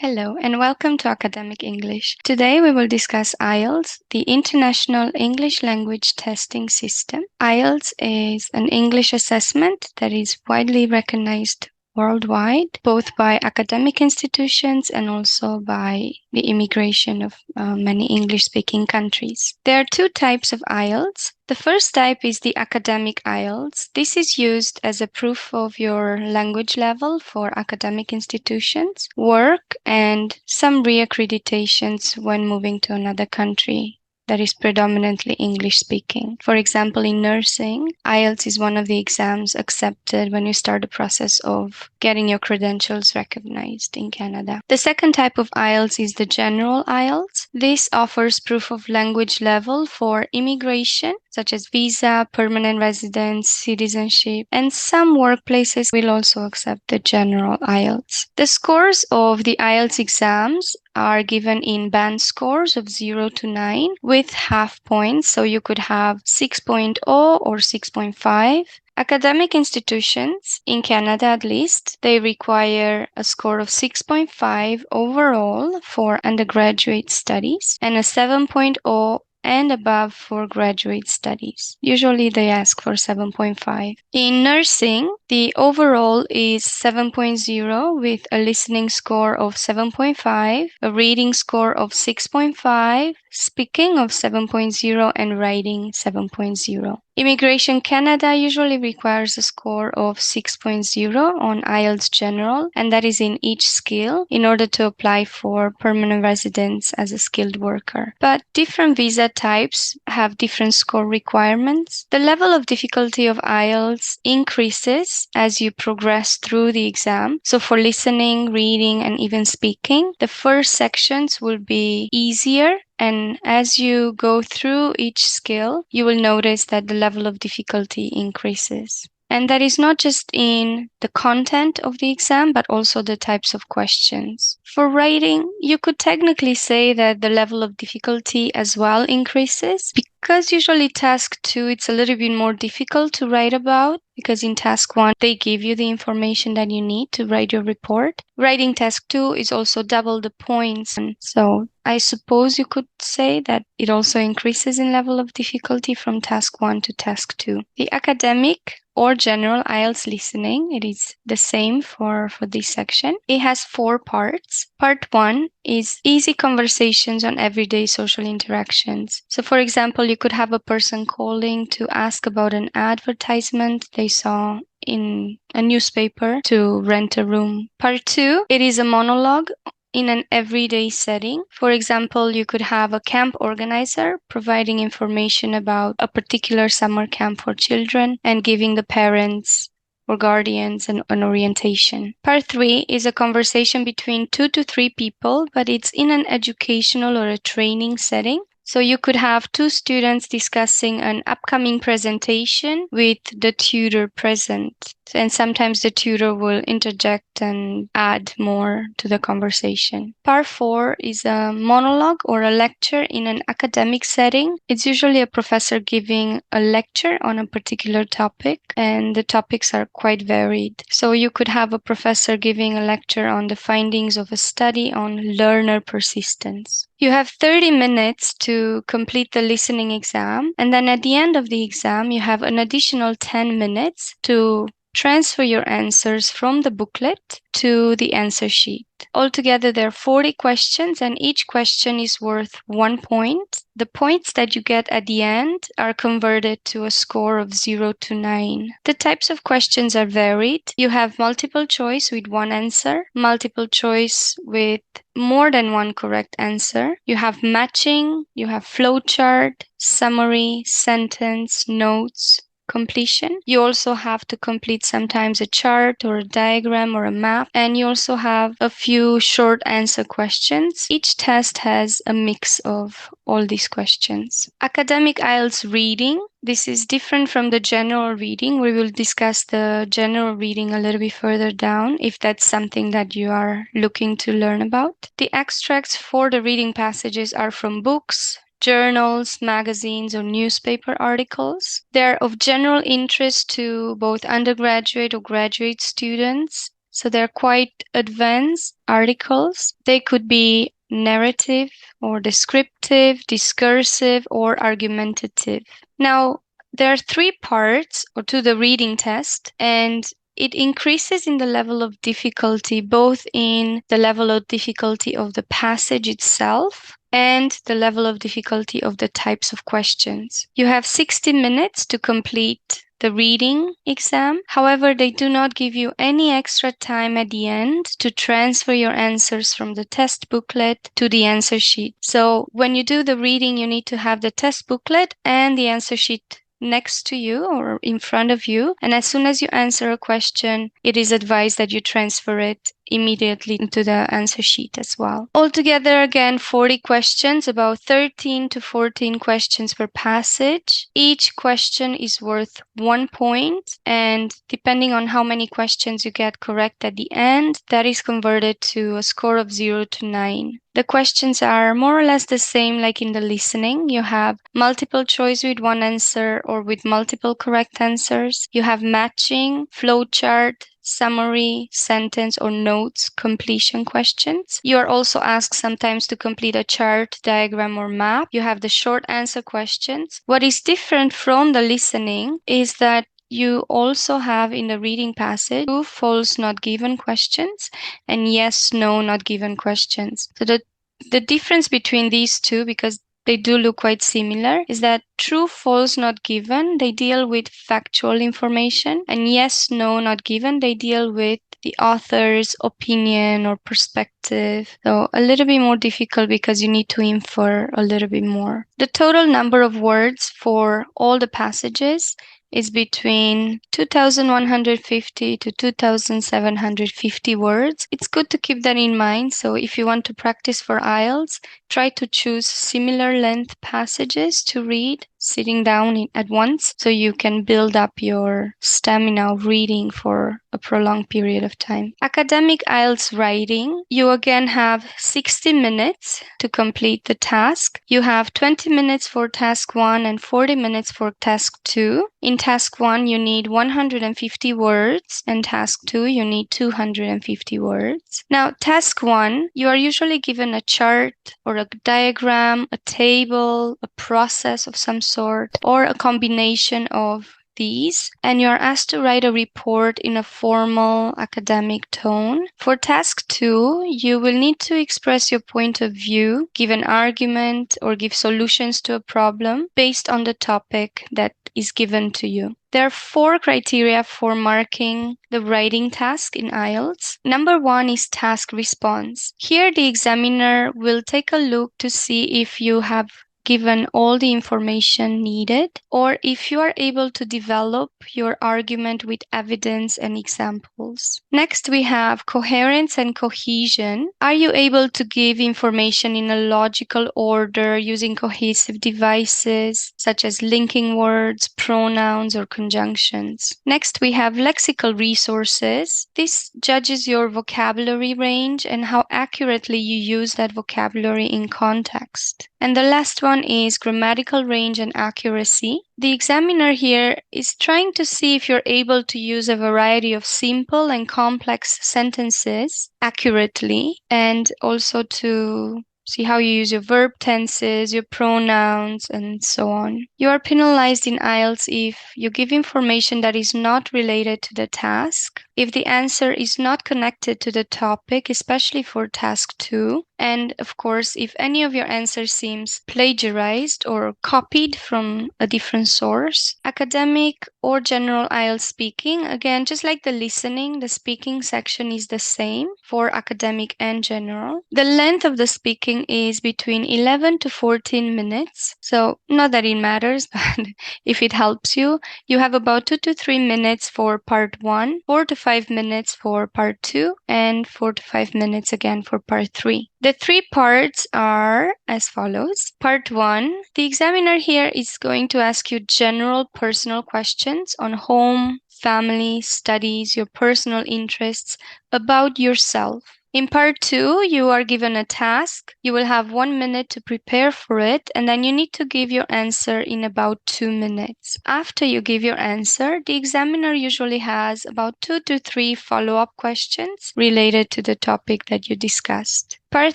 Hello and welcome to Academic English. Today we will discuss IELTS, the International English Language Testing System. IELTS is an English assessment that is widely recognized worldwide, both by academic institutions and also by the immigration of many English-speaking countries. There are two types of IELTS. The first type is the academic IELTS. This is used as a proof of your language level for academic institutions, work, and some reaccreditations when moving to another country that is predominantly English speaking. For example, in nursing, IELTS is one of the exams accepted when you start the process of getting your credentials recognized in Canada. The second type of IELTS is the general IELTS. This offers proof of language level for immigration, such as visa, permanent residence, citizenship, and some workplaces will also accept the general IELTS. The scores of the IELTS exams are given in band scores of 0 to 9 with half points, so you could have 6.0 or 6.5. Academic institutions, in Canada at least, they require a score of 6.5 overall for undergraduate studies and a 7.0 and above for graduate studies. Usually they ask for 7.5. In nursing, the overall is 7.0 with a listening score of 7.5, a reading score of 6.5, speaking of 7.0, and writing 7.0. Immigration Canada usually requires a score of 6.0 on IELTS General, and that is in each skill in order to apply for permanent residence as a skilled worker. But different visa types have different score requirements. The level of difficulty of IELTS increases as you progress through the exam. So for listening, reading, and even speaking, the first sections will be easier. And as you go through each skill, you will notice that the level of difficulty increases. And that is not just in the content of the exam, but also the types of questions. For writing, you could technically say that the level of difficulty as well increases, because usually task 2, it's a little bit more difficult to write about, because in task 1, they give you the information that you need to write your report. Writing task 2 is also double the points. And so I suppose you could say that it also increases in level of difficulty from task 1 to task 2. The academic or general IELTS listening, it is the same for this section. It has 4 parts. Part 1 is easy conversations on everyday social interactions. So for example, you could have a person calling to ask about an advertisement they saw in a newspaper to rent a room. Part 2, it is a monologue in an everyday setting. For example, you could have a camp organizer providing information about a particular summer camp for children and giving the parents or guardians an orientation. Part 3 is a conversation between 2 to 3 people, but it's in an educational or a training setting. So you could have 2 students discussing an upcoming presentation with the tutor present. And sometimes the tutor will interject and add more to the conversation. Part 4 is a monologue or a lecture in an academic setting. It's usually a professor giving a lecture on a particular topic, and the topics are quite varied. So you could have a professor giving a lecture on the findings of a study on learner persistence. You have 30 minutes to complete the listening exam, and then at the end of the exam, you have an additional 10 minutes to transfer your answers from the booklet to the answer sheet. Altogether, there are 40 questions, and each question is worth 1 point. The points that you get at the end are converted to a score of 0 to 9. The types of questions are varied. You have multiple choice with 1 answer, multiple choice with more than 1 correct answer. You have matching, you have flowchart, summary, sentence, notes, completion. You also have to complete sometimes a chart or a diagram or a map, and you also have a few short answer questions. Each test has a mix of all these questions. Academic IELTS reading. This is different from the general reading. We will discuss the general reading a little bit further down if that's something that you are looking to learn about. The extracts for the reading passages are from books, journals, magazines, or newspaper articles. They're of general interest to both undergraduate or graduate students. So they're quite advanced articles. They could be narrative or descriptive, discursive, or argumentative. Now, there are three parts or to the reading test, and it increases in the level of difficulty, both in the level of difficulty of the passage itself and the level of difficulty of the types of questions. You have 60 minutes to complete the reading exam. However, they do not give you any extra time at the end to transfer your answers from the test booklet to the answer sheet. So when you do the reading, you need to have the test booklet and the answer sheet next to you or in front of you. And as soon as you answer a question, it is advised that you transfer it immediately into the answer sheet as well. Altogether, again, 40 questions, about 13 to 14 questions per passage. Each question is worth 1 point, and depending on how many questions you get correct at the end, that is converted to a score of 0 to 9. The questions are more or less the same like in the listening. You have multiple choice with one answer or with multiple correct answers. You have matching, flowchart, summary, sentence, or notes completion questions. You are also asked sometimes to complete a chart, diagram, or map. You have the short answer questions. What is different from the listening is that you also have in the reading passage true, false, not given questions and yes, no, not given questions. So the difference between these two, because they do look quite similar, is that true, false, not given, they deal with factual information, and yes, no, not given, they deal with the author's opinion or perspective. So a little bit more difficult because you need to infer a little bit more. The total number of words for all the passages is between 2,150 to 2,750 words. It's good to keep that in mind. So if you want to practice for IELTS, try to choose similar length passages to read sitting down at once so you can build up your stamina of reading for a prolonged period of time. Academic IELTS writing, you again have 60 minutes to complete the task. You have 20 minutes for task 1 and 40 minutes for task 2. In task 1, you need 150 words, and task 2, you need 250 words. Now, task 1, you are usually given a chart or a diagram, a table, a process of some sort, or a combination of these, and you are asked to write a report in a formal academic tone. For task 2, you will need to express your point of view, give an argument, or give solutions to a problem based on the topic that is given to you. There are 4 criteria for marking the writing task in IELTS. Number 1 is task response. Here, the examiner will take a look to see if you have given all the information needed, or if you are able to develop your argument with evidence and examples. Next, we have coherence and cohesion. Are you able to give information in a logical order using cohesive devices, such as linking words, pronouns, or conjunctions? Next, we have lexical resources. This judges your vocabulary range and how accurately you use that vocabulary in context. And the last one is grammatical range and accuracy. The examiner here is trying to see if you're able to use a variety of simple and complex sentences accurately, and also to see how you use your verb tenses, your pronouns, and so on. You are penalized in IELTS if you give information that is not related to the task, if the answer is not connected to the topic, especially for task 2, and of course, if any of your answers seems plagiarized or copied from a different source. Academic or general IELTS speaking, again, just like the listening, the speaking section is the same for academic and general. The length of the speaking is between 11 to 14 minutes. So not that it matters, but if it helps you, you have about 2 to 3 minutes for part 1, 4 to 5 minutes for part 2, and 4 to 5 minutes again for part 3. The 3 parts are as follows. Part 1, the examiner here is going to ask you general personal questions on home, family, studies, your personal interests, about yourself. In part 2, you are given a task. You will have 1 minute to prepare for it, and then you need to give your answer in about 2 minutes. After you give your answer, the examiner usually has about 2 to 3 follow-up questions related to the topic that you discussed. Part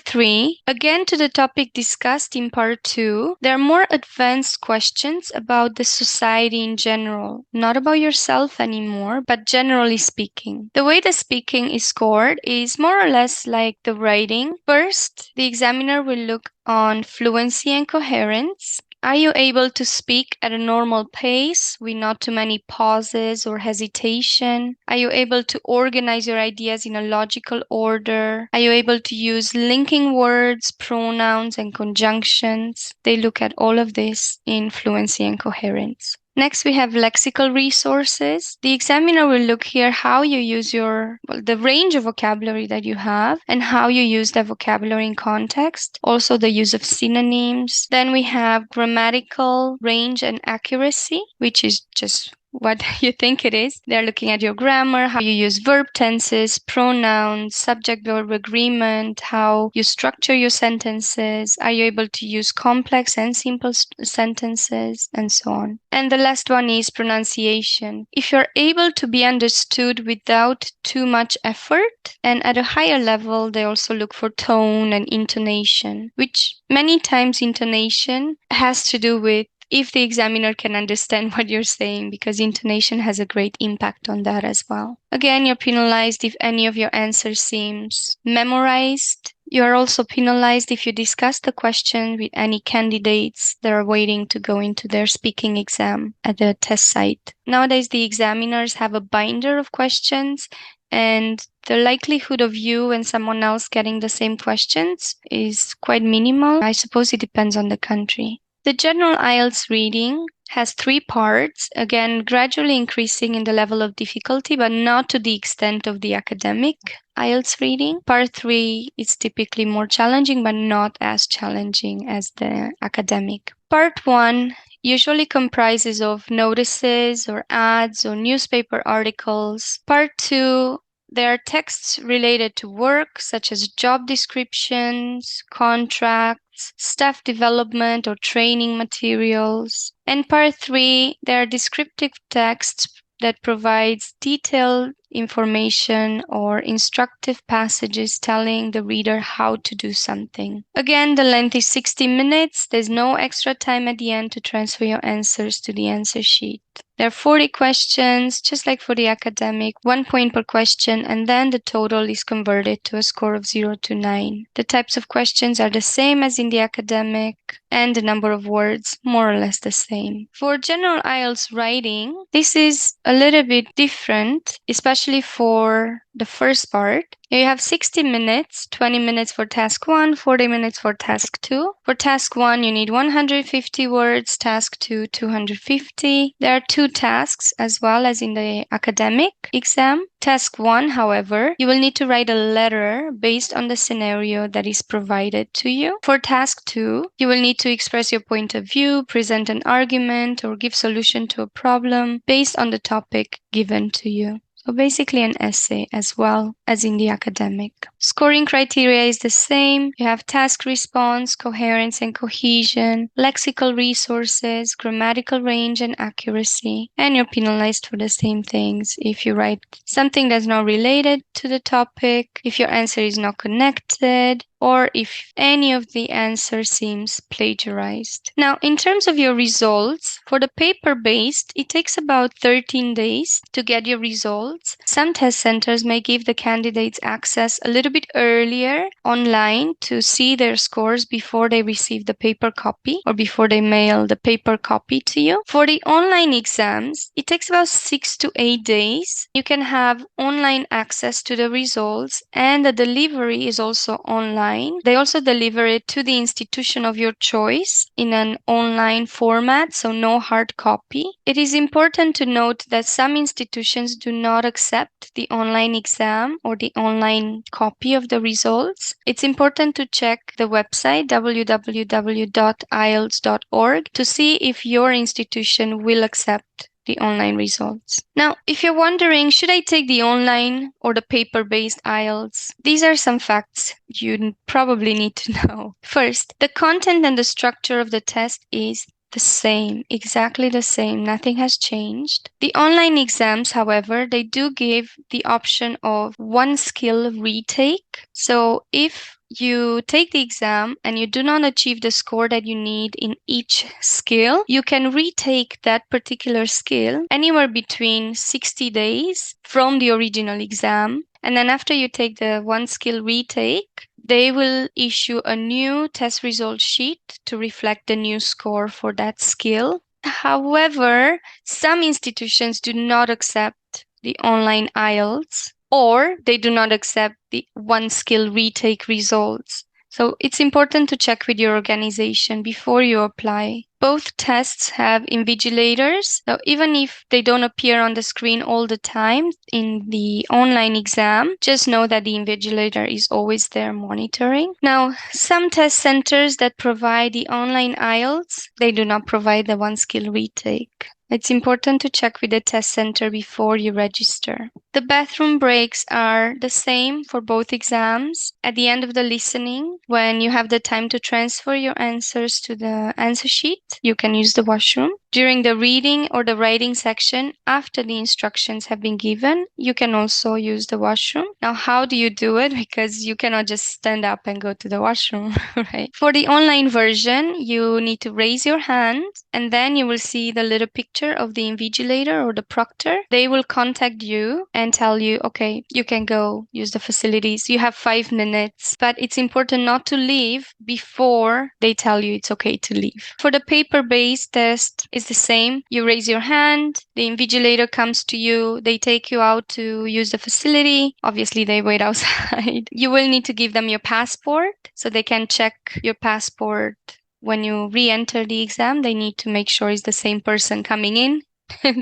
3, again to the topic discussed in part 2, there are more advanced questions about the society in general, not about yourself anymore, but generally speaking. The way the speaking is scored is more or less like the writing. First, the examiner will look on fluency and coherence. Are you able to speak at a normal pace with not too many pauses or hesitation? Are you able to organize your ideas in a logical order? Are you able to use linking words, pronouns, and conjunctions? They look at all of this in fluency and coherence. Next, we have lexical resources. The examiner will look here how you use the range of vocabulary that you have and how you use that vocabulary in context. Also, the use of synonyms. Then we have grammatical range and accuracy, which is just what you think it is. They're looking at your grammar, how you use verb tenses, pronouns, subject-verb agreement, how you structure your sentences, are you able to use complex and simple sentences, and so on. And the last one is pronunciation. If you're able to be understood without too much effort, and at a higher level, they also look for tone and intonation, which many times intonation has to do with if the examiner can understand what you're saying, because intonation has a great impact on that as well. Again, you're penalized if any of your answers seems memorized. You are also penalized if you discuss the question with any candidates that are waiting to go into their speaking exam at the test site. Nowadays, the examiners have a binder of questions, and the likelihood of you and someone else getting the same questions is quite minimal. I suppose it depends on the country. The general IELTS reading has 3 parts, again, gradually increasing in the level of difficulty, but not to the extent of the academic IELTS reading. Part 3 is typically more challenging, but not as challenging as the academic. Part 1 usually comprises of notices or ads or newspaper articles. Part 2, there are texts related to work, such as job descriptions, contracts, staff development or training materials. And part 3, there are descriptive texts that provides detailed information or instructive passages telling the reader how to do something. Again, the length is 60 minutes. There's no extra time at the end to transfer your answers to the answer sheet. There are 40 questions, just like for the academic, 1 point per question, and then the total is converted to a score of 0 to 9. The types of questions are the same as in the academic, and the number of words more or less the same. For general IELTS writing, this is a little bit different, especially for the first part. You have 60 minutes, 20 minutes for task 1, 40 minutes for task 2. For task 1, you need 150 words, task 2, 250. There are 2 tasks as well as in the academic exam. Task 1, however, you will need to write a letter based on the scenario that is provided to you. For task 2, you will need to express your point of view, present an argument, or give solution to a problem based on the topic given to you. So basically an essay as well as in the academic. Scoring criteria is the same. You have task response, coherence and cohesion, lexical resources, grammatical range and accuracy. And you're penalized for the same things if you write something that's not related to the topic, if your answer is not connected, or if any of the answer seems plagiarized. Now, in terms of your results, for the paper-based, it takes about 13 days to get your results. Some test centers may give the candidates access a little bit earlier online to see their scores before they receive the paper copy or before they mail the paper copy to you. For the online exams, it takes about 6 to 8 days. You can have online access to the results, and the delivery is also online. They also deliver it to the institution of your choice in an online format, so no hard copy. It is important to note that some institutions do not accept the online exam or the online copy of the results. It's important to check the website www.ielts.org to see if your institution will accept the online results. Now, if you're wondering, should I take the online or the paper-based IELTS? These are some facts you probably need to know. First, the content and the structure of the test is the same, exactly the same. Nothing has changed. The online exams, however, they do give the option of one skill retake. So if you take the exam and you do not achieve the score that you need in each skill, you can retake that particular skill anywhere between 60 days from the original exam. And then after you take the one skill retake, they will issue a new test result sheet to reflect the new score for that skill. However, some institutions do not accept the online IELTS, or they do not accept the one skill retake results. So it's important to check with your organization before you apply. Both tests have invigilators, so even if they don't appear on the screen all the time in the online exam, just know that the invigilator is always there monitoring. Now, some test centers that provide the online IELTS, they do not provide the one skill retake. It's important to check with the test center before you register. The bathroom breaks are the same for both exams. At the end of the listening, when you have the time to transfer your answers to the answer sheet, you can use the washroom. During the reading or the writing section, after the instructions have been given, you can also use the washroom. Now, how do you do it? Because you cannot just stand up and go to the washroom, right? For the online version, you need to raise your hand, and then you will see the little picture of the invigilator or the proctor. They will contact you and tell you, okay, you can go use the facilities. You have 5 minutes, but it's important not to leave before they tell you it's okay to leave. For the paper-based test, it's the same. You raise your hand, the invigilator comes to you, they take you out to use the facility. Obviously, they wait outside. You will need to give them your passport so they can check your passport. When you re-enter the exam, they need to make sure it's the same person coming in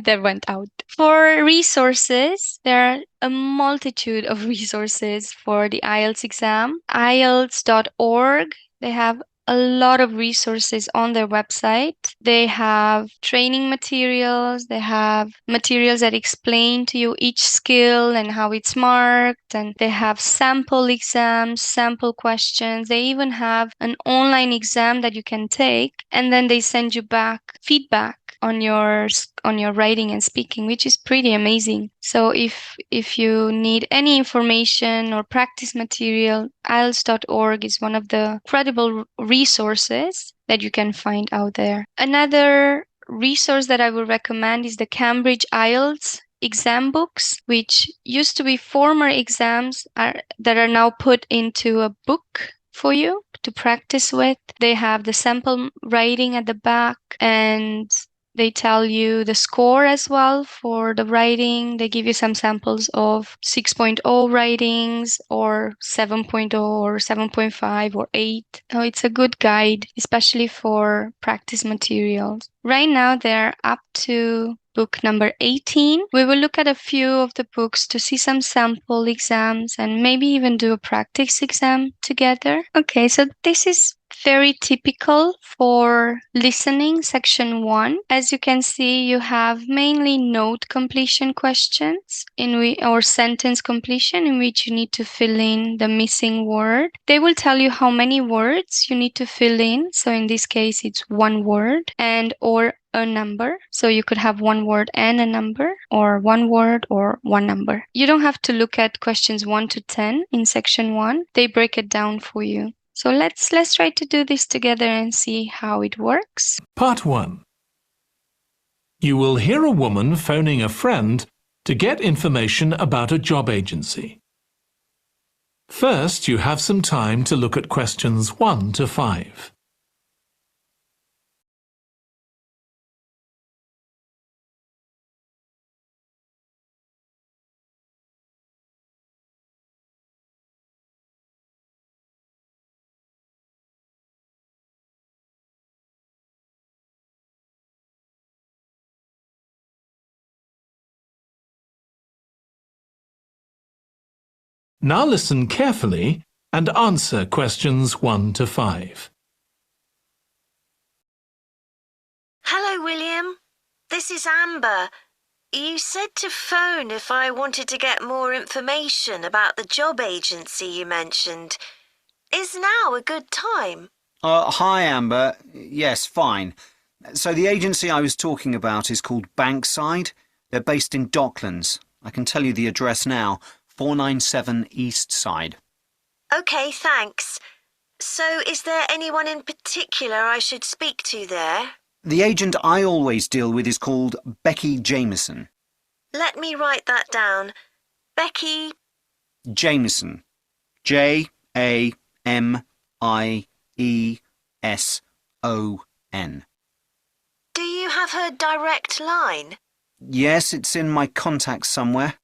that went out. For resources, there are a multitude of resources for the IELTS exam. ielts.org, they have a lot of resources on their website. They have training materials, they have materials that explain to you each skill and how it's marked, and they have sample exams, sample questions. They even have an online exam that you can take, and then they send you back feedback on your writing and speaking, which is pretty amazing. So if you need any information or practice material, ielts.org is one of the credible resources that you can find out there. Another resource that I would recommend is the Cambridge IELTS exam books, which used to be former exams that are now put into a book for you to practice with. They have the sample writing at the back, and they tell you the score as well for the writing. They give you some samples of 6.0 writings or 7.0 or 7.5 or 8. Oh, it's a good guide, especially for practice materials. Right now, they're up to book number 18. We will look at a few of the books to see some sample exams and maybe even do a practice exam together. Okay, so this is very typical for listening section 1. As you can see, you have mainly note completion questions or sentence completion in which you need to fill in the missing word. They will tell you how many words you need to fill in. So in this case, it's one word and or a number. So you could have one word and a number, or one word or one number. You don't have to look at questions 1 to 10 in section 1. They break it down for you. So let's try to do this together and see how it works. Part 1. You will hear a woman phoning a friend to get information about a job agency. First, you have some time to look at questions 1 to 5. Now listen carefully and answer questions 1 to 5. Hello, William. This is Amber. You said to phone if I wanted to get more information about the job agency you mentioned. Is now a good time? Hi, Amber. Yes, fine. So the agency I was talking about is called Bankside. They're based in Docklands. I can tell you the address now, 497 East Side. OK, thanks. So is there anyone in particular I should speak to there? The agent I always deal with is called Becky Jameson. Let me write that down. Becky Jameson. Jameson. Do you have her direct line? Yes, it's in my contacts somewhere.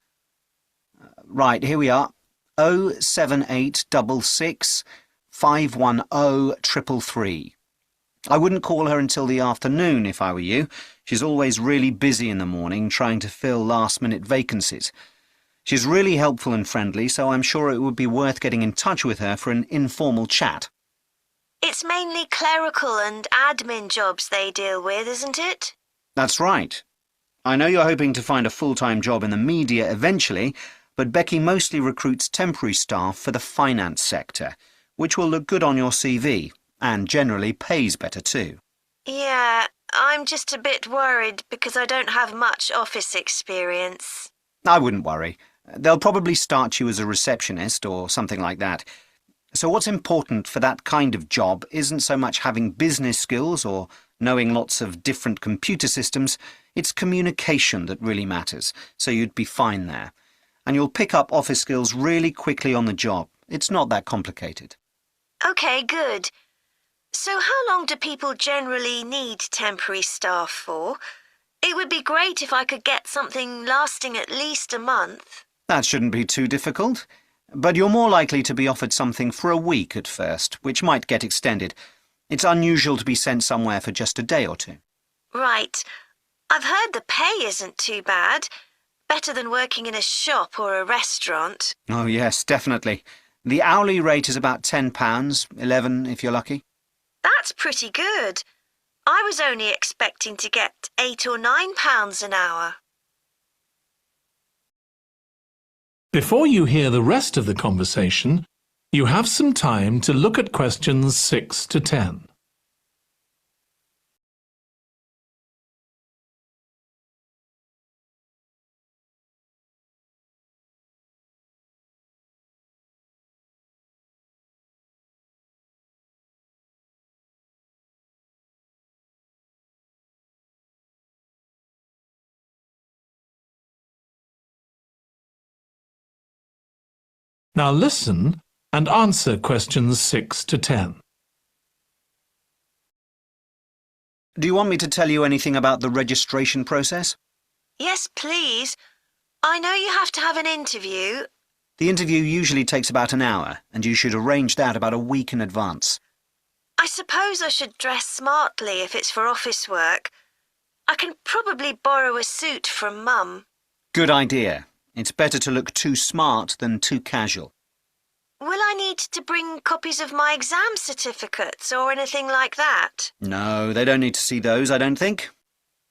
Right, here we are. 07866 510 333. I wouldn't call her until the afternoon if I were you. She's always really busy in the morning trying to fill last-minute vacancies. She's really helpful and friendly, so I'm sure it would be worth getting in touch with her for an informal chat. It's mainly clerical and admin jobs they deal with, isn't it? That's right. I know you're hoping to find a full-time job in the media eventually, but Becky mostly recruits temporary staff for the finance sector, which will look good on your CV, and generally pays better too. Yeah, I'm just a bit worried because I don't have much office experience. I wouldn't worry. They'll probably start you as a receptionist or something like that. So what's important for that kind of job isn't so much having business skills or knowing lots of different computer systems. It's communication that really matters, so you'd be fine there. And you'll pick up office skills really quickly on the job. It's not that complicated. OK, good. So how long do people generally need temporary staff for? It would be great if I could get something lasting at least a month. That shouldn't be too difficult. But you're more likely to be offered something for a week at first, which might get extended. It's unusual to be sent somewhere for just a day or two. Right. I've heard the pay isn't too bad. Better than working in a shop or a restaurant. Oh yes, definitely. The hourly rate is about £10, $11 if you're lucky. That's pretty good. I was only expecting to get £8 or £9 an hour. Before you hear the rest of the conversation, you have some time to look at questions 6 to 10. Now listen and answer questions 6 to 10. Do you want me to tell you anything about the registration process? Yes, please. I know you have to have an interview. The interview usually takes about an hour, and you should arrange that about a week in advance. I suppose I should dress smartly if it's for office work. I can probably borrow a suit from Mum. Good idea. It's better to look too smart than too casual. Will I need to bring copies of my exam certificates or anything like that? No, they don't need to see those, I don't think.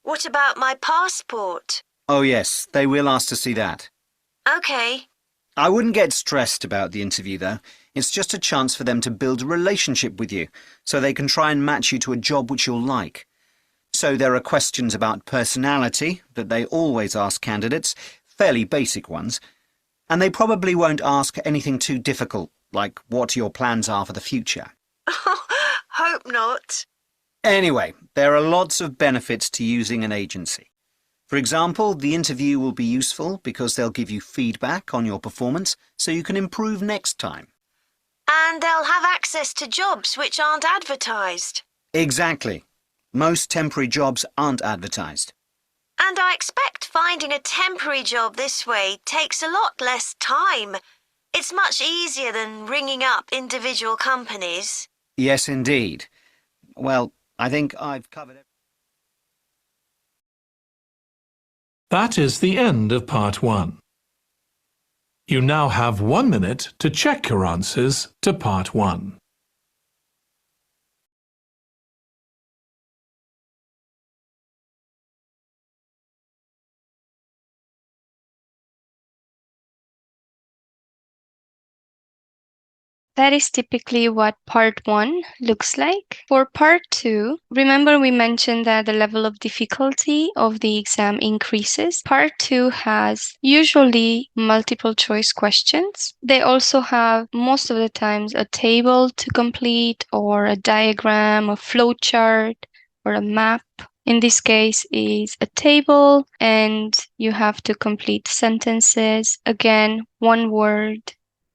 What about my passport? Oh yes, they will ask to see that. OK. I wouldn't get stressed about the interview, though. It's just a chance for them to build a relationship with you, so they can try and match you to a job which you'll like. So there are questions about personality that they always ask candidates, fairly basic ones, and they probably won't ask anything too difficult, like what your plans are for the future. Hope not. Anyway, there are lots of benefits to using an agency. For example, the interview will be useful because they'll give you feedback on your performance so you can improve next time. And they'll have access to jobs which aren't advertised. Exactly. Most temporary jobs aren't advertised. And I expect finding a temporary job this way takes a lot less time. It's much easier than ringing up individual companies. Yes, indeed. Well, I think I've covered it. That is the end of part 1. You now have 1 minute to check your answers to part 1. That is typically what part 1 looks like. For part 2, remember we mentioned that the level of difficulty of the exam increases. Part 2 has usually multiple choice questions. They also have most of the times a table to complete or a diagram, a flow chart, or a map. In this case is a table and you have to complete sentences. Again, one word.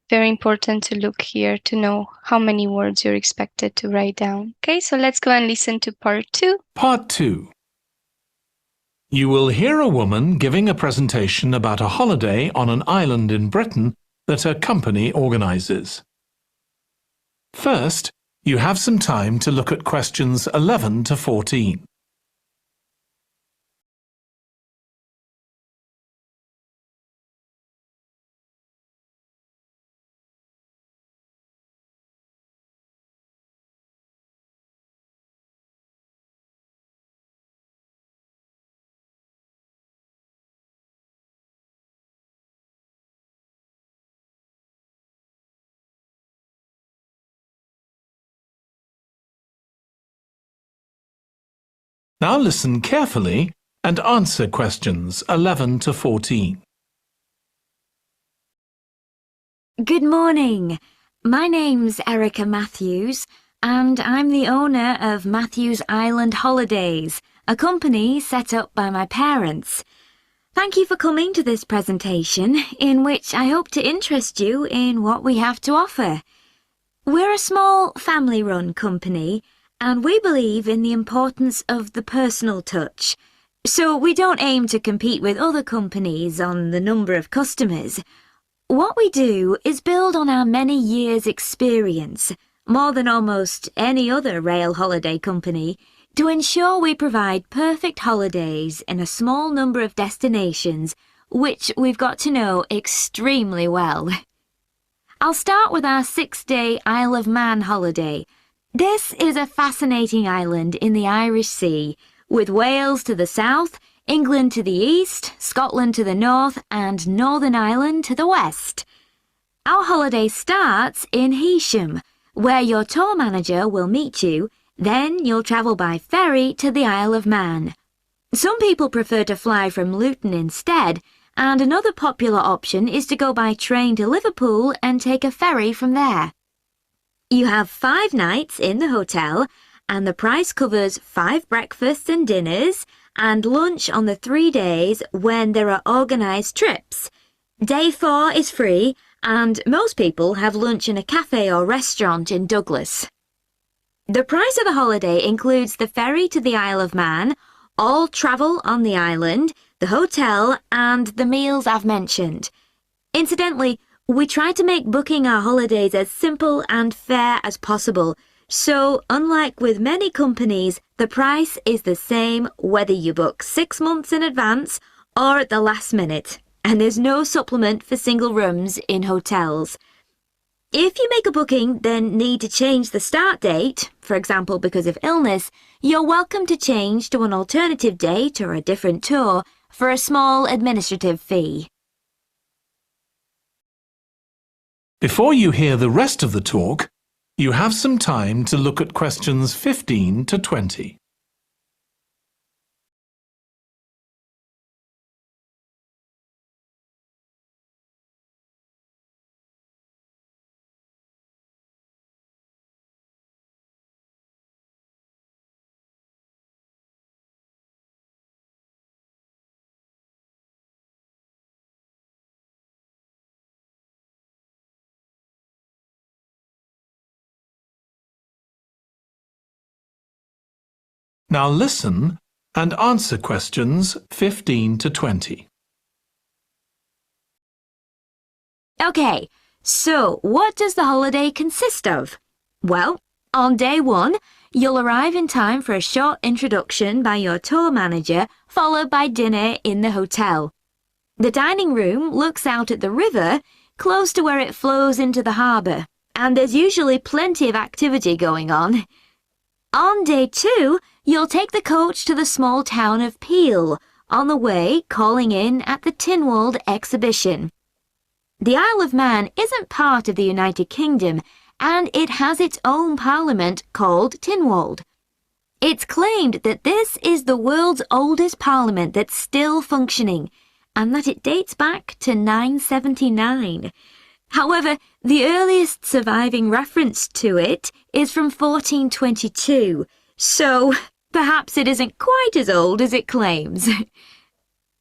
Very important to look here to know how many words you're expected to write down. Okay, so let's go and listen to part 2. Part 2. You will hear a woman giving a presentation about a holiday on an island in Britain that her company organises. First, you have some time to look at questions 11 to 14. Now listen carefully and answer questions 11 to 14. Good morning. My name's Erica Matthews, and I'm the owner of Matthews Island Holidays, a company set up by my parents. Thank you for coming to this presentation, in which I hope to interest you in what we have to offer. We're a small family-run company, and we believe in the importance of the personal touch. So we don't aim to compete with other companies on the number of customers. What we do is build on our many years' experience, more than almost any other rail holiday company, to ensure we provide perfect holidays in a small number of destinations, which we've got to know extremely well. I'll start with our 6-day Isle of Man holiday. This is a fascinating island in the Irish Sea, with Wales to the south, England to the east, Scotland to the north, and Northern Ireland to the west. Our holiday starts in Heysham, where your tour manager will meet you. Then you'll travel by ferry to the Isle of Man. Some people prefer to fly from Luton instead, and another popular option is to go by train to Liverpool and take a ferry from there. You have 5 nights in the hotel, and the price covers 5 breakfasts and dinners, and lunch on the 3 days when there are organised trips. Day 4 is free, and most people have lunch in a cafe or restaurant in Douglas. The price of the holiday includes the ferry to the Isle of Man, all travel on the island, the hotel, and the meals I've mentioned. Incidentally, we try to make booking our holidays as simple and fair as possible, so unlike with many companies, the price is the same whether you book 6 months in advance or at the last minute, and there's no supplement for single rooms in hotels. If you make a booking, then need to change the start date, for example because of illness, you're welcome to change to an alternative date or a different tour for a small administrative fee. Before you hear the rest of the talk, you have some time to look at questions 15 to 20. Now listen and answer questions 15 to 20. Okay, so what does the holiday consist of? Well, on day 1, you'll arrive in time for a short introduction by your tour manager, followed by dinner in the hotel. The dining room looks out at the river, close to where it flows into the harbour, and there's usually plenty of activity going on. On day 2, you'll take the coach to the small town of Peel, on the way calling in at the Tynwald exhibition. The Isle of Man isn't part of the United Kingdom, and it has its own parliament called Tynwald. It's claimed that this is the world's oldest parliament that's still functioning, and that it dates back to 979. However, the earliest surviving reference to it is from 1422, so perhaps it isn't quite as old as it claims.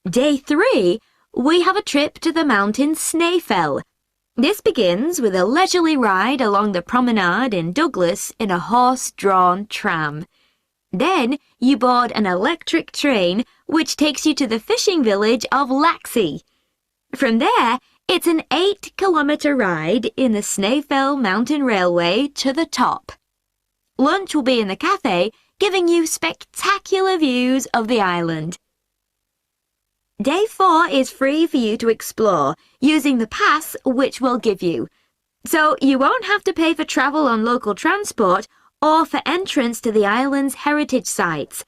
Day 3, we have a trip to the mountain Snaefell. This begins with a leisurely ride along the promenade in Douglas in a horse-drawn tram. Then you board an electric train which takes you to the fishing village of Laxey. From there, it's an 8-kilometre ride in the Snaefell Mountain Railway to the top. Lunch will be in the cafe, giving you spectacular views of the island. Day 4 is free for you to explore, using the pass which we'll give you. So you won't have to pay for travel on local transport or for entrance to the island's heritage sites.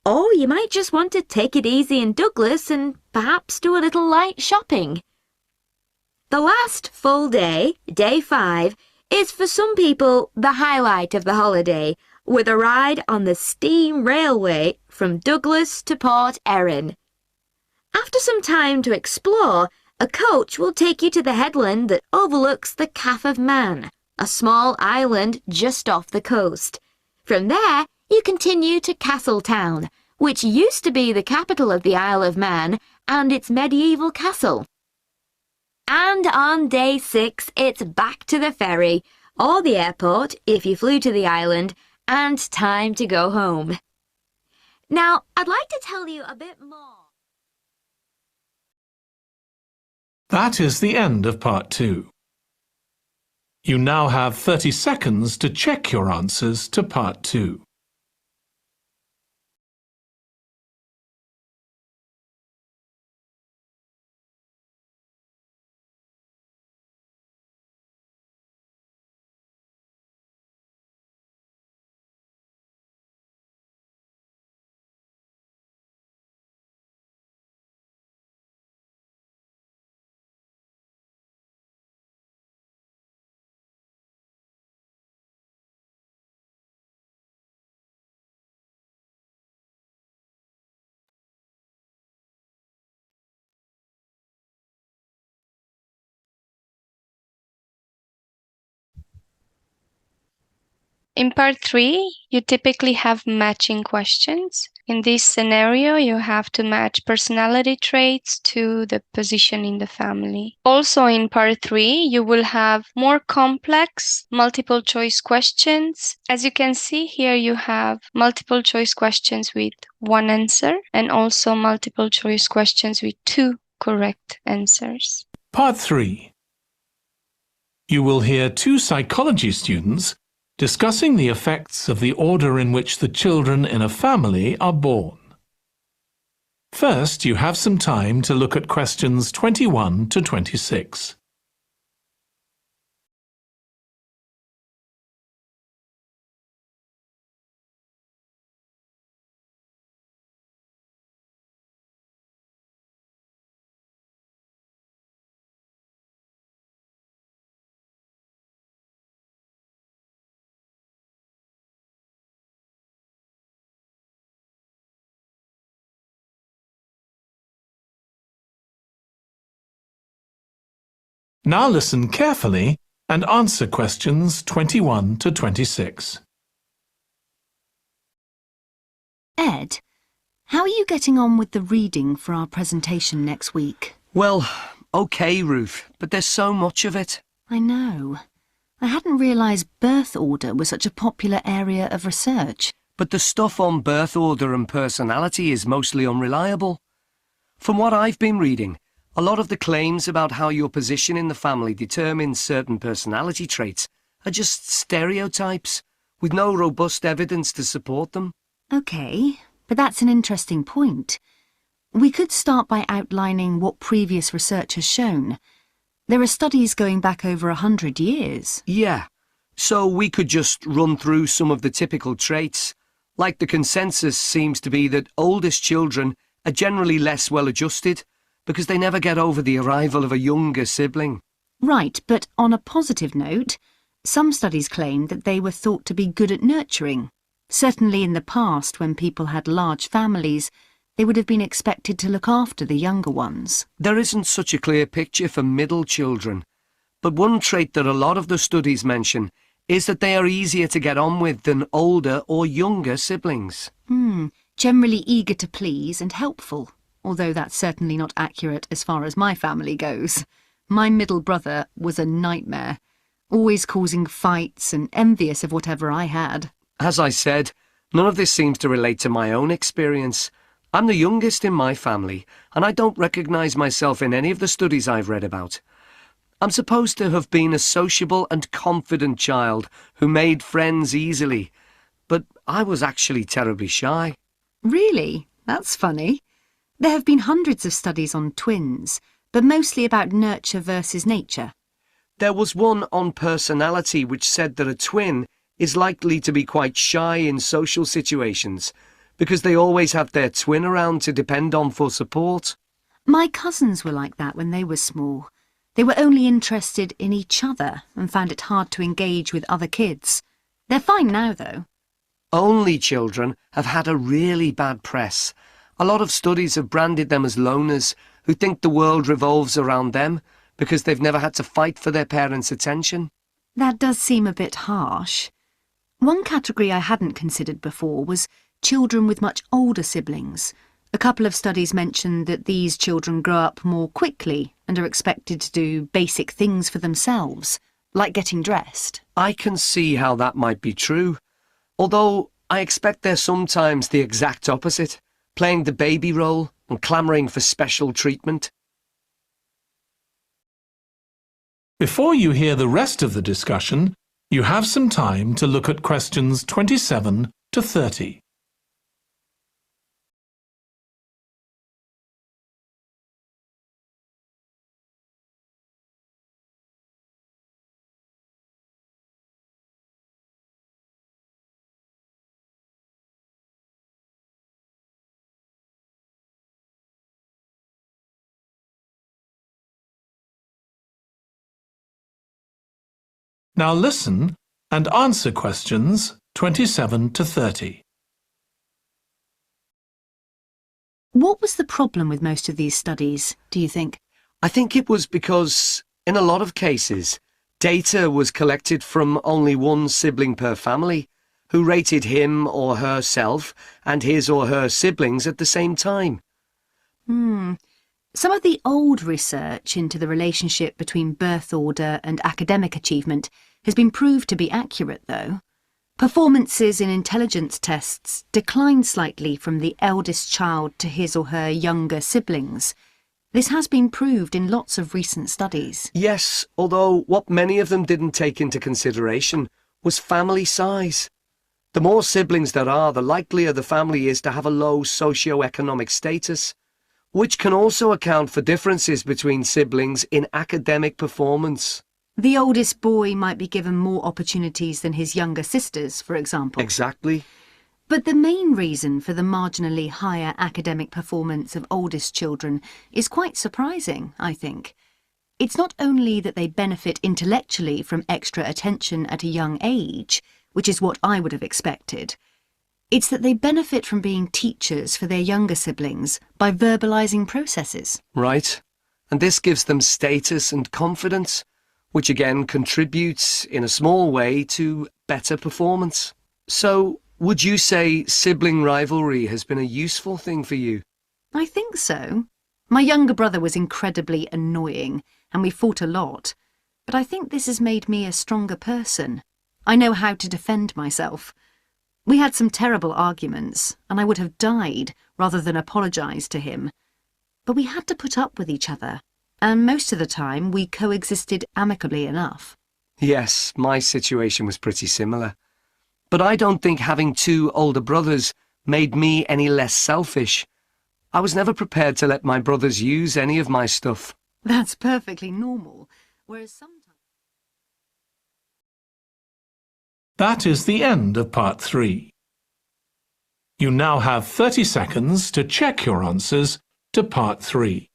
Or you might just want to take it easy in Douglas and perhaps do a little light shopping. The last full day, Day 5, is for some people the highlight of the holiday, with a ride on the steam railway from Douglas to Port Erin. After some time to explore, a coach will take you to the headland that overlooks the Calf of Man, a small island just off the coast. From there, you continue to Castletown, which used to be the capital of the Isle of Man and its medieval castle. And on Day 6, it's back to the ferry, or the airport if you flew to the island, and time to go home. Now, I'd like to tell you a bit more. That is the end of part 2. You now have 30 seconds to check your answers to part 2. In part 3, you typically have matching questions. In this scenario, you have to match personality traits to the position in the family. Also in part 3, you will have more complex multiple choice questions. As you can see here, you have multiple choice questions with one answer and also multiple choice questions with 2 correct answers. Part 3. You will hear 2 psychology students discussing the effects of the order in which the children in a family are born. First, you have some time to look at questions 21 to 26. Now listen carefully and answer questions 21 to 26. Ed, how are you getting on with the reading for our presentation next week? Well, OK, Ruth, but there's so much of it. I know. I hadn't realised birth order was such a popular area of research. But the stuff on birth order and personality is mostly unreliable. From what I've been reading, a lot of the claims about how your position in the family determines certain personality traits are just stereotypes, with no robust evidence to support them. OK, but that's an interesting point. We could start by outlining what previous research has shown. There are studies going back over 100 years. Yeah, so we could just run through some of the typical traits. Like the consensus seems to be that oldest children are generally less well-adjusted, because they never get over the arrival of a younger sibling. Right, but on a positive note, Some studies claim that they were thought to be good at nurturing. Certainly in the past, when people had large families, they would have been expected to look after the younger ones. There isn't such a clear picture for middle children, but one trait that a lot of the studies mention is that they are easier to get on with than older or younger siblings. Generally eager to please and helpful, although that's certainly not accurate as far as my family goes. My middle brother was a nightmare, always causing fights and envious of whatever I had. As I said, none of this seems to relate to my own experience. I'm the youngest in my family, and I don't recognise myself in any of the studies I've read about. I'm supposed to have been a sociable and confident child who made friends easily, but I was actually terribly shy. Really? That's funny. There have been hundreds of studies on twins, but mostly about nurture versus nature. There was one on personality which said that a twin is likely to be quite shy in social situations because they always have their twin around to depend on for support. My cousins were like that when they were small. They were only interested in each other and found it hard to engage with other kids. They're fine now, though. Only children have had a really bad press. A lot of studies have branded them as loners who think the world revolves around them because they've never had to fight for their parents' attention. That does seem a bit harsh. One category I hadn't considered before was children with much older siblings. A couple of studies mentioned that these children grow up more quickly and are expected to do basic things for themselves, like getting dressed. I can see how that might be true, although I expect they're sometimes the exact opposite, playing the baby role and clamouring for special treatment. Before you hear the rest of the discussion, you have some time to look at questions 27 to 30. Now listen and answer questions 27 to 30. What was the problem with most of these studies, do you think? I think it was because, in a lot of cases, data was collected from only one sibling per family, who rated him or herself and his or her siblings at the same time. Some of the old research into the relationship between birth order and academic achievement has been proved to be accurate, though. Performances in intelligence tests declined slightly from the eldest child to his or her younger siblings. This has been proved in lots of recent studies. Yes, although what many of them didn't take into consideration was family size. The more siblings there are, the likelier the family is to have a low socio-economic status, which can also account for differences between siblings in academic performance. The oldest boy might be given more opportunities than his younger sisters, for example. Exactly. But the main reason for the marginally higher academic performance of oldest children is quite surprising, I think. It's not only that they benefit intellectually from extra attention at a young age, which is what I would have expected. It's that they benefit from being teachers for their younger siblings by verbalising processes. Right. And this gives them status and confidence, which again contributes in a small way to better performance. So, would you say sibling rivalry has been a useful thing for you? I think so. My younger brother was incredibly annoying, and we fought a lot. But I think this has made me a stronger person. I know how to defend myself. We had some terrible arguments, and I would have died rather than apologise to him. But we had to put up with each other, and most of the time we coexisted amicably enough. Yes, my situation was pretty similar. But I don't think having two older brothers made me any less selfish. I was never prepared to let my brothers use any of my stuff. That's perfectly normal, whereas sometimes... That is the end of part 3. You now have 30 seconds to check your answers to part 3.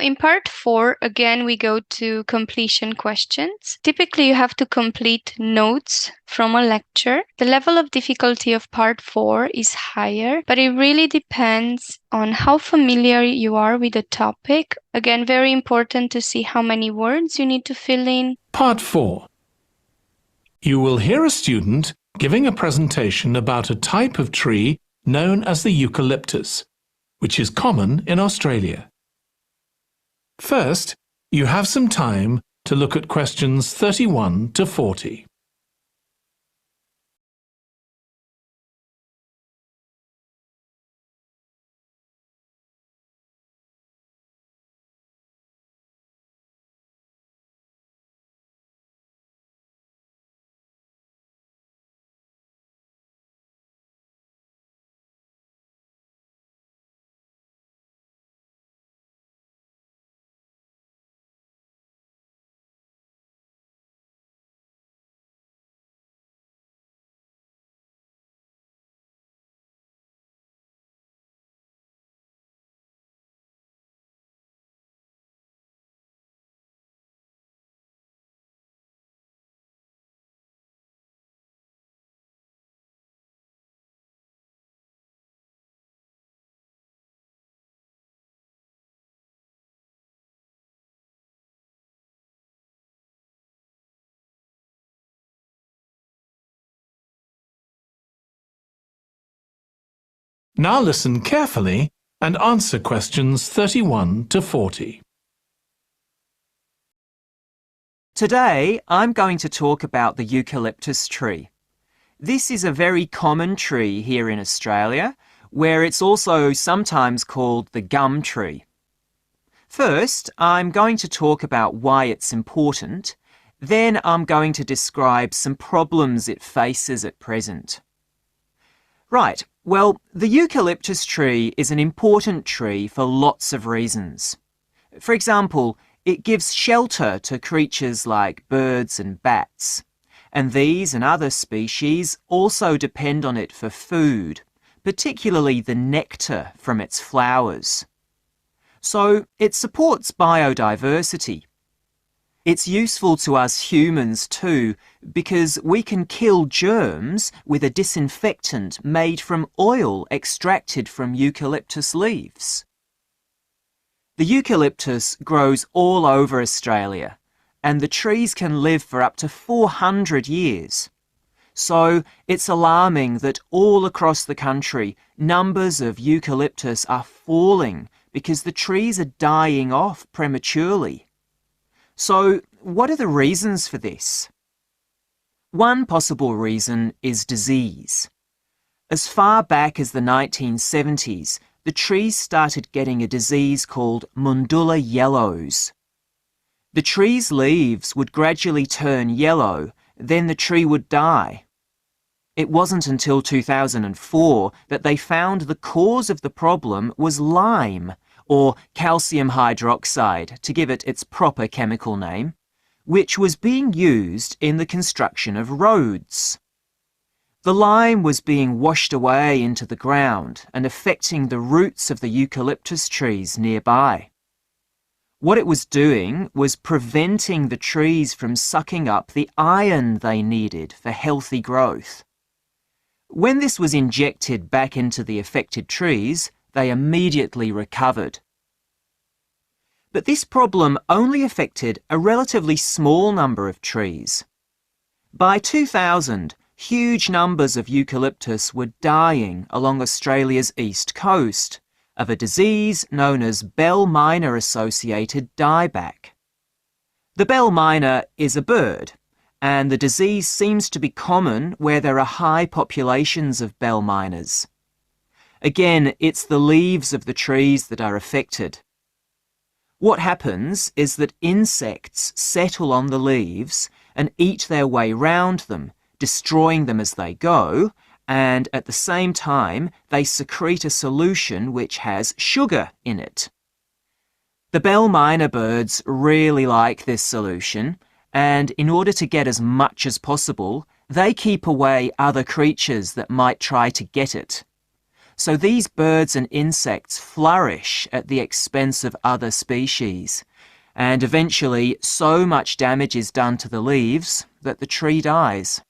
In part 4, again, we go to completion questions. Typically, you have to complete notes from a lecture. The level of difficulty of part 4 is higher, but it really depends on how familiar you are with the topic. Again, very important to see how many words you need to fill in. Part 4. You will hear a student giving a presentation about a type of tree known as the eucalyptus, which is common in Australia. First, you have some time to look at questions 31 to 40. Now listen carefully and answer questions 31 to 40. Today, I'm going to talk about the eucalyptus tree. This is a very common tree here in Australia, where it's also sometimes called the gum tree. First, I'm going to talk about why it's important. Then I'm going to describe some problems it faces at present. Right, well, the eucalyptus tree is an important tree for lots of reasons. For example, it gives shelter to creatures like birds and bats, and these and other species also depend on it for food, particularly the nectar from its flowers. So it supports biodiversity. It's useful to us humans too, because we can kill germs with a disinfectant made from oil extracted from eucalyptus leaves. The eucalyptus grows all over Australia, and the trees can live for up to 400 years. So it's alarming that all across the country, numbers of eucalyptus are falling because the trees are dying off prematurely. So, what are the reasons for this? One possible reason is disease. As far back as the 1970s, the trees started getting a disease called Mundula yellows. The tree's leaves would gradually turn yellow, then the tree would die. It wasn't until 2004 that they found the cause of the problem was lime, or calcium hydroxide, to give it its proper chemical name, which was being used in the construction of roads. The lime was being washed away into the ground and affecting the roots of the eucalyptus trees nearby. What it was doing was preventing the trees from sucking up the iron they needed for healthy growth. When this was injected back into the affected trees, they immediately recovered. But this problem only affected a relatively small number of trees. By 2000, huge numbers of eucalyptus were dying along Australia's east coast of a disease known as bell miner-associated dieback. The bell miner is a bird, and the disease seems to be common where there are high populations of bell miners. Again, it's the leaves of the trees that are affected. What happens is that insects settle on the leaves and eat their way round them, destroying them as they go, and at the same time they secrete a solution which has sugar in it. The bell miner birds really like this solution, and in order to get as much as possible, they keep away other creatures that might try to get it. So these birds and insects flourish at the expense of other species, and eventually so much damage is done to the leaves that the tree dies.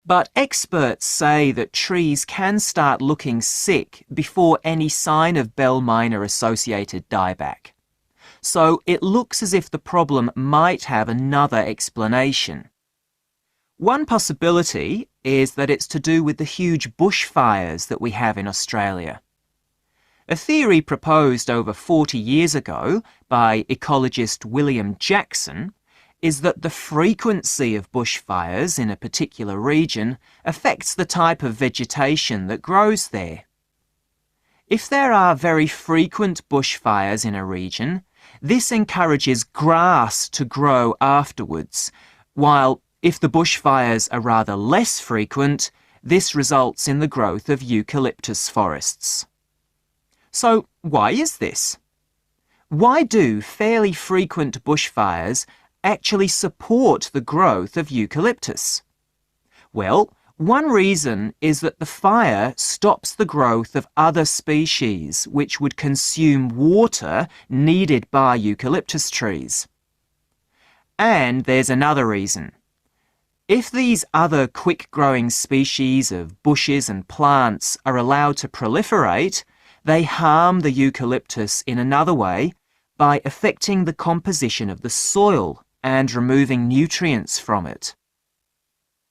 But experts say that trees can start looking sick before any sign of bell minor-associated dieback. So it looks as if the problem might have another explanation. One possibility is that it's to do with the huge bushfires that we have in Australia. A theory proposed over 40 years ago by ecologist William Jackson is that the frequency of bushfires in a particular region affects the type of vegetation that grows there. If there are very frequent bushfires in a region, this encourages grass to grow afterwards, while if the bushfires are rather less frequent, this results in the growth of eucalyptus forests. So why is this? Why do fairly frequent bushfires actually support the growth of eucalyptus? Well, one reason is that the fire stops the growth of other species which would consume water needed by eucalyptus trees. And there's another reason. If these other quick-growing species of bushes and plants are allowed to proliferate, they harm the eucalyptus in another way by affecting the composition of the soil and removing nutrients from it.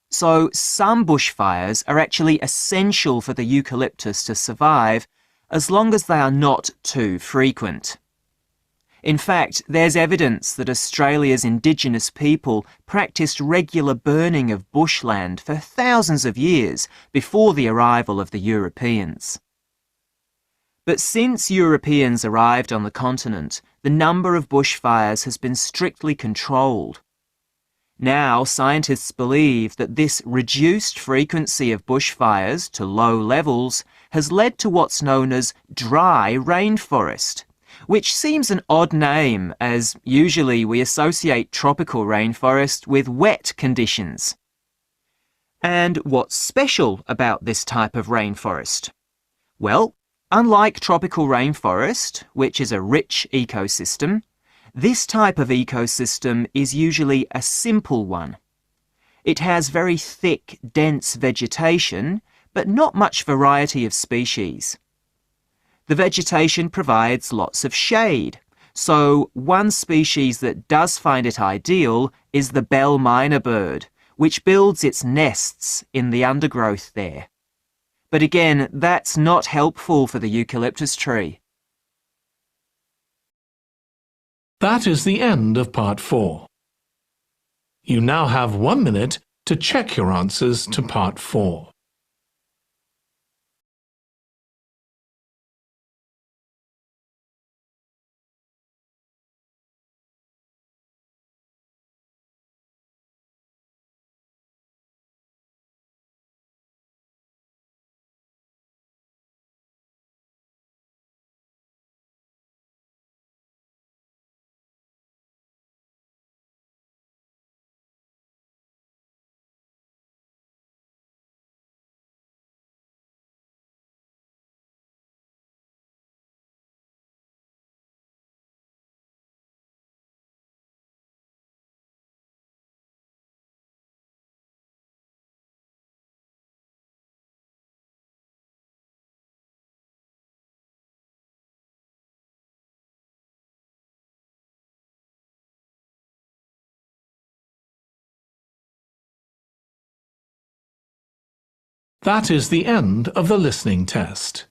So some bushfires are actually essential for the eucalyptus to survive as long as they are not too frequent. In fact, there's evidence that Australia's Indigenous people practiced regular burning of bushland for thousands of years before the arrival of the Europeans. But since Europeans arrived on the continent, the number of bushfires has been strictly controlled. Now, scientists believe that this reduced frequency of bushfires to low levels has led to what's known as dry rainforest, which seems an odd name as usually we associate tropical rainforest with wet conditions. And what's special about this type of rainforest? Well, unlike tropical rainforest, which is a rich ecosystem, this type of ecosystem is usually a simple one. It has very thick, dense vegetation, but not much variety of species. The vegetation provides lots of shade, so one species that does find it ideal is the bell miner bird, which builds its nests in the undergrowth there. But again, that's not helpful for the eucalyptus tree. That is the end of part 4. You now have 1 minute to check your answers to part 4. That is the end of the listening test.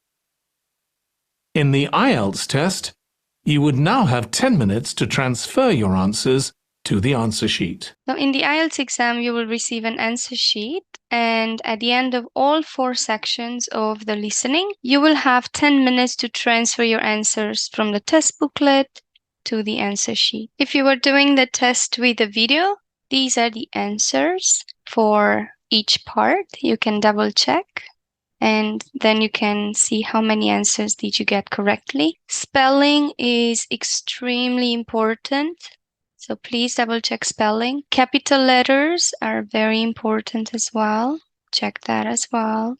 In the IELTS test, you would now have 10 minutes to transfer your answers to the answer sheet. So in the IELTS exam, you will receive an answer sheet, and at the end of all 4 sections of the listening, you will have 10 minutes to transfer your answers from the test booklet to the answer sheet. If you were doing the test with a video, these are the answers for each part. You can double check, and then you can see how many answers did you get correctly. Spelling is extremely important. So please double check spelling. Capital letters are very important as well. Check that as well.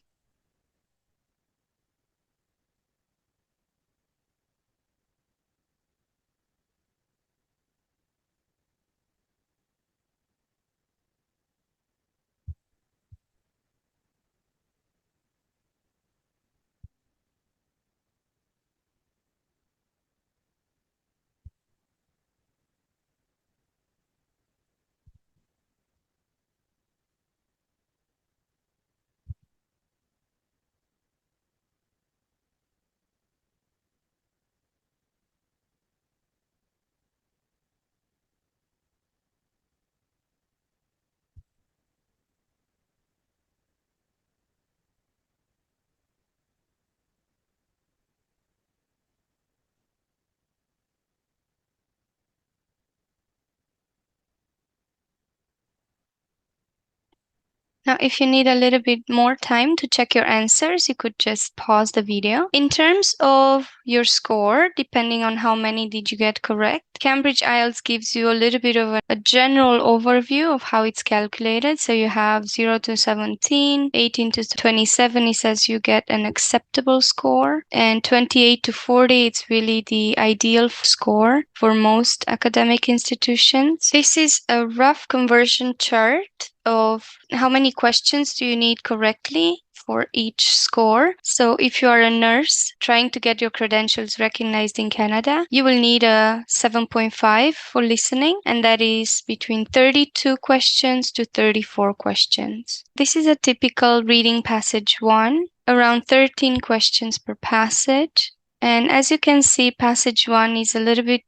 Now, if you need a little bit more time to check your answers, you could just pause the video. In terms of your score, depending on how many did you get correct, Cambridge IELTS gives you a little bit of a general overview of how it's calculated. So you have 0 to 17, 18 to 27, it says you get an acceptable score, and 28 to 40, it's really the ideal score for most academic institutions. This is a rough conversion chart of how many questions do you need correctly for each score. So if you are a nurse trying to get your credentials recognized in Canada, you will need a 7.5 for listening, and that is between 32 questions to 34 questions. This is a typical reading passage 1, around 13 questions per passage. And as you can see, passage 1 is a little bit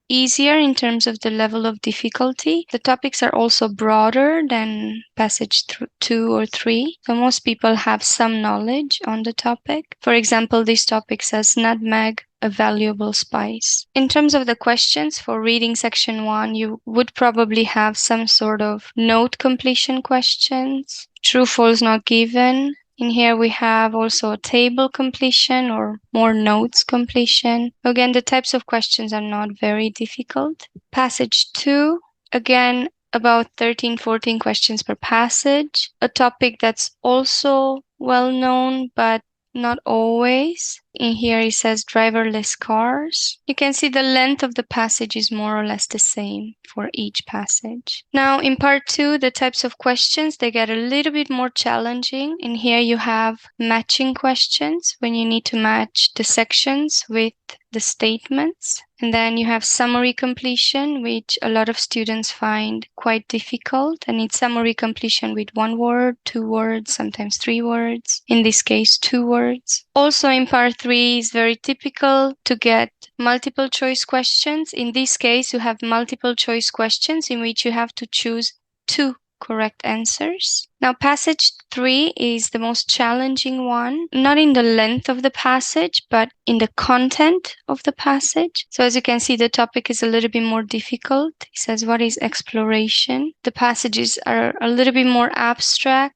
easier in terms of the level of difficulty. The topics are also broader than passage 2 or 3. So most people have some knowledge on the topic. For example, this topic says nutmeg, a valuable spice. In terms of the questions for reading section 1, you would probably have some sort of note completion questions, true, false, not given. In here, we have also a table completion or more notes completion. Again, the types of questions are not very difficult. Passage 2, again, about 13, 14 questions per passage. A topic that's also well known, but not always. In here, it says driverless cars. You can see the length of the passage is more or less the same for each passage. Now, in part 2, the types of questions, they get a little bit more challenging. In here, you have matching questions when you need to match the sections with the statements. And then you have summary completion, which a lot of students find quite difficult. And it's summary completion with 1 word, 2 words, sometimes 3 words. In this case, 2 words. Also in part 3 is very typical to get multiple choice questions. In this case, you have multiple choice questions in which you have to choose 2 correct answers. Now, passage 3 is the most challenging one, not in the length of the passage, but in the content of the passage. So as you can see, the topic is a little bit more difficult. It says, what is exploration? The passages are a little bit more abstract.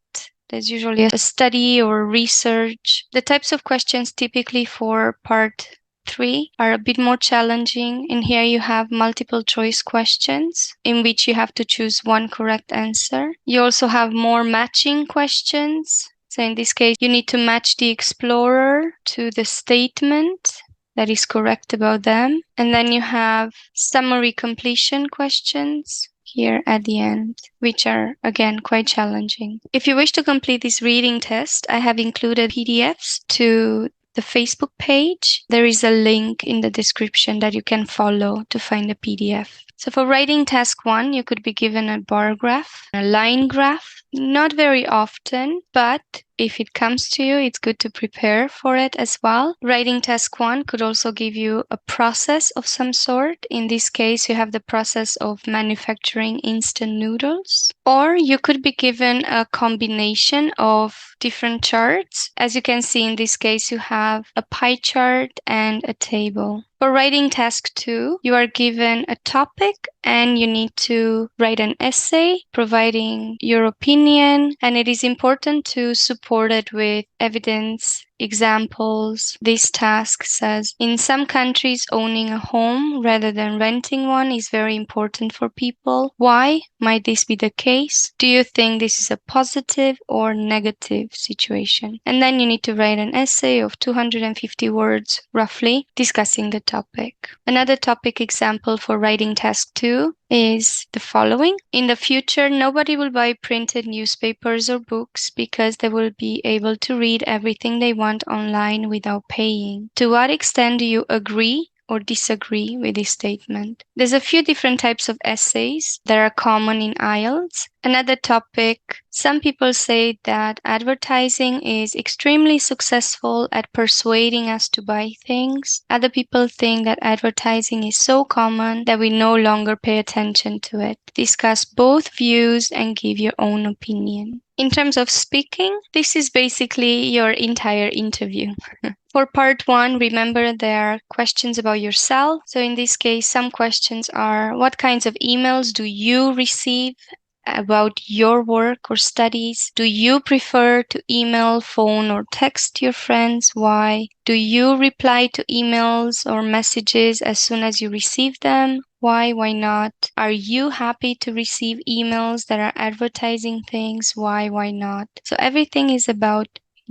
There's usually a study or research. The types of questions typically for part 3 are a bit more challenging. In here, you have multiple choice questions in which you have to choose 1 correct answer. You also have more matching questions. So in this case, you need to match the explorer to the statement that is correct about them. And then you have summary completion questions here at the end, which are, again, quite challenging. If you wish to complete this reading test, I have included PDFs to the Facebook page. There is a link in the description that you can follow to find the PDF. So for writing task 1, you could be given a bar graph, a line graph. Not very often, but if it comes to you, it's good to prepare for it as well. Writing task 1 could also give you a process of some sort. In this case, you have the process of manufacturing instant noodles. Or you could be given a combination of different charts. As you can see, in this case, you have a pie chart and a table. For writing task 2, you are given a topic and you need to write an essay providing your opinion, and it is important to support it with evidence examples. This task says, in some countries, owning a home rather than renting one is very important for people. Why might this be the case? Do you think this is a positive or negative situation? And then you need to write an essay of 250 words, roughly, discussing the topic. Another topic example for writing task 2 is the following. In the future, nobody will buy printed newspapers or books because they will be able to read everything they want online without paying. To what extent do you agree or disagree with this statement? There's a few different types of essays that are common in IELTS. Another topic, some people say that advertising is extremely successful at persuading us to buy things. Other people think that advertising is so common that we no longer pay attention to it. Discuss both views and give your own opinion. In terms of speaking, this is basically your entire interview. For part 1, remember there are questions about yourself. So in this case, some questions are, what kinds of emails do you receive about your work or studies? Do you prefer to email, phone, or text your friends? Why? Do you reply to emails or messages as soon as you receive them? Why? Why not? Are you happy to receive emails that are advertising things? Why? Why not? So everything is about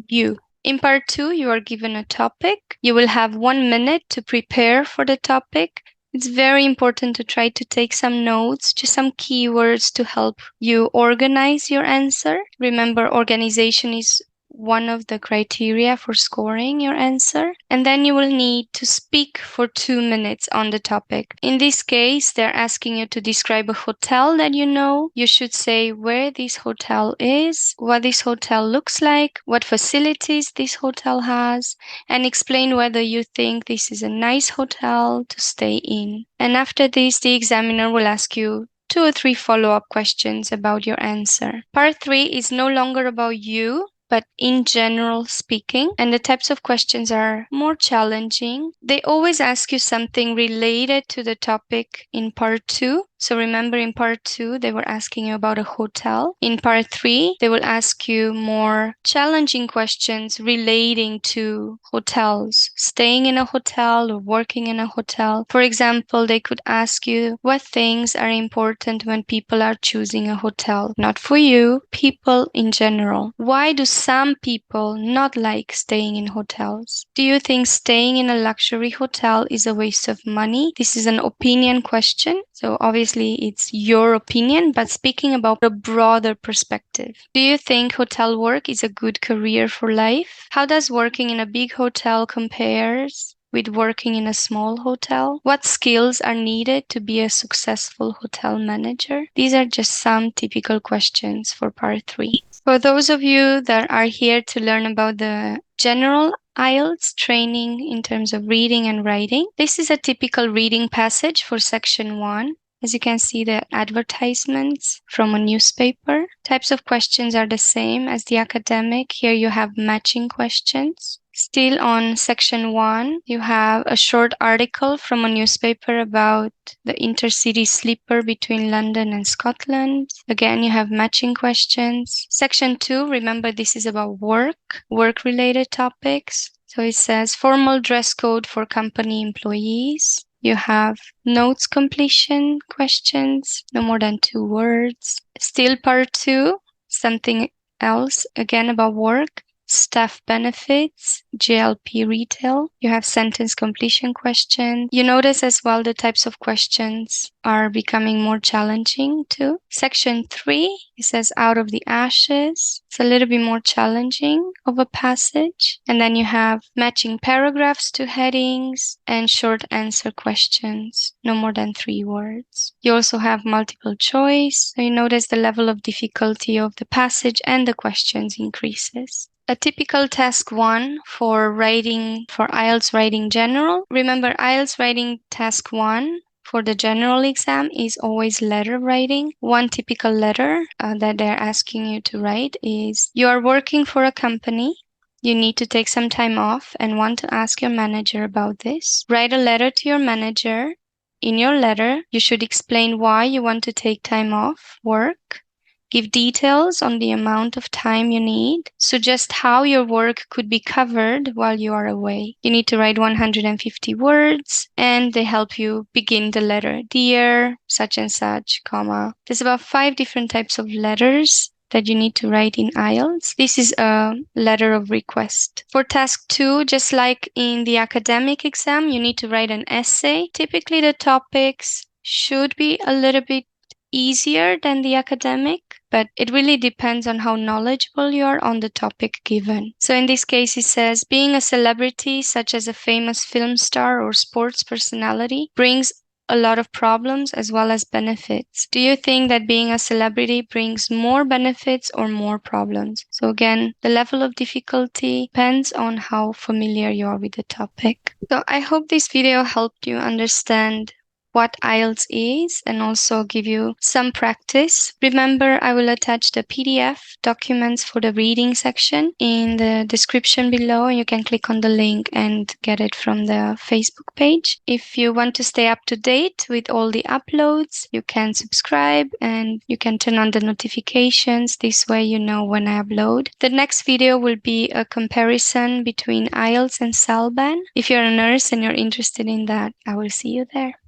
you. In part 2, you are given a topic. You will have 1 minute to prepare for the topic. It's very important to try to take some notes, just some keywords to help you organize your answer. Remember, organization is one of the criteria for scoring your answer. And then you will need to speak for 2 minutes on the topic. In this case, they're asking you to describe a hotel that you know. You should say where this hotel is, what this hotel looks like, what facilities this hotel has, and explain whether you think this is a nice hotel to stay in. And after this, the examiner will ask you 2 or 3 follow-up questions about your answer. Part 3 is no longer about you, but in general speaking, and the types of questions are more challenging. They always ask you something related to the topic in part 2. So remember, in part 2, they were asking you about a hotel. In part 3, they will ask you more challenging questions relating to hotels, staying in a hotel or working in a hotel. For example, they could ask you what things are important when people are choosing a hotel. Not for you, people in general. Why do some people not like staying in hotels? Do you think staying in a luxury hotel is a waste of money? This is an opinion question. So obviously it's your opinion, but speaking about a broader perspective. Do you think hotel work is a good career for life? How does working in a big hotel compares with working in a small hotel? What skills are needed to be a successful hotel manager? These are just some typical questions for part 3. For those of you that are here to learn about the general IELTS training in terms of reading and writing, this is a typical reading passage for section 1. As you can see, the advertisements from a newspaper. Types of questions are the same as the academic. Here you have matching questions. Still on section 1, you have a short article from a newspaper about the intercity sleeper between London and Scotland. Again, you have matching questions. Section 2, remember this is about work-related topics. So it says formal dress code for company employees. You have notes completion questions, no more than 2 words. Still part 2, something else, again about work. Staff benefits, GLP retail. You have sentence completion questions. You notice as well the types of questions are becoming more challenging too. Section 3, it says out of the ashes. It's a little bit more challenging of a passage. And then you have matching paragraphs to headings and short answer questions, no more than 3 words. You also have multiple choice. So you notice the level of difficulty of the passage and the questions increases. A typical task 1 for writing, for IELTS writing general. Remember, IELTS writing task 1 for the general exam is always letter writing. One typical letter that they're asking you to write is, you are working for a company. You need to take some time off and want to ask your manager about this. Write a letter to your manager. In your letter, you should explain why you want to take time off work give details on the amount of time you need, suggest how your work could be covered while you are away. You need to write 150 words, and they help you begin the letter. Dear, such and such, comma. There's about 5 different types of letters that you need to write in IELTS. This is a letter of request. For task 2, just like in the academic exam, you need to write an essay. Typically, the topics should be a little bit easier than the academic, but it really depends on how knowledgeable you are on the topic given. So in this case, it says, being a celebrity, such as a famous film star or sports personality, brings a lot of problems as well as benefits. Do you think that being a celebrity brings more benefits or more problems? So again, the level of difficulty depends on how familiar you are with the topic. So I hope this video helped you understand what IELTS is and also give you some practice. Remember, I will attach the PDF documents for the reading section in the description below. You can click on the link and get it from the Facebook page. If you want to stay up to date with all the uploads, you can subscribe and you can turn on the notifications. This way you know when I upload. The next video will be a comparison between IELTS and SALBAN. If you're a nurse and you're interested in that, I will see you there.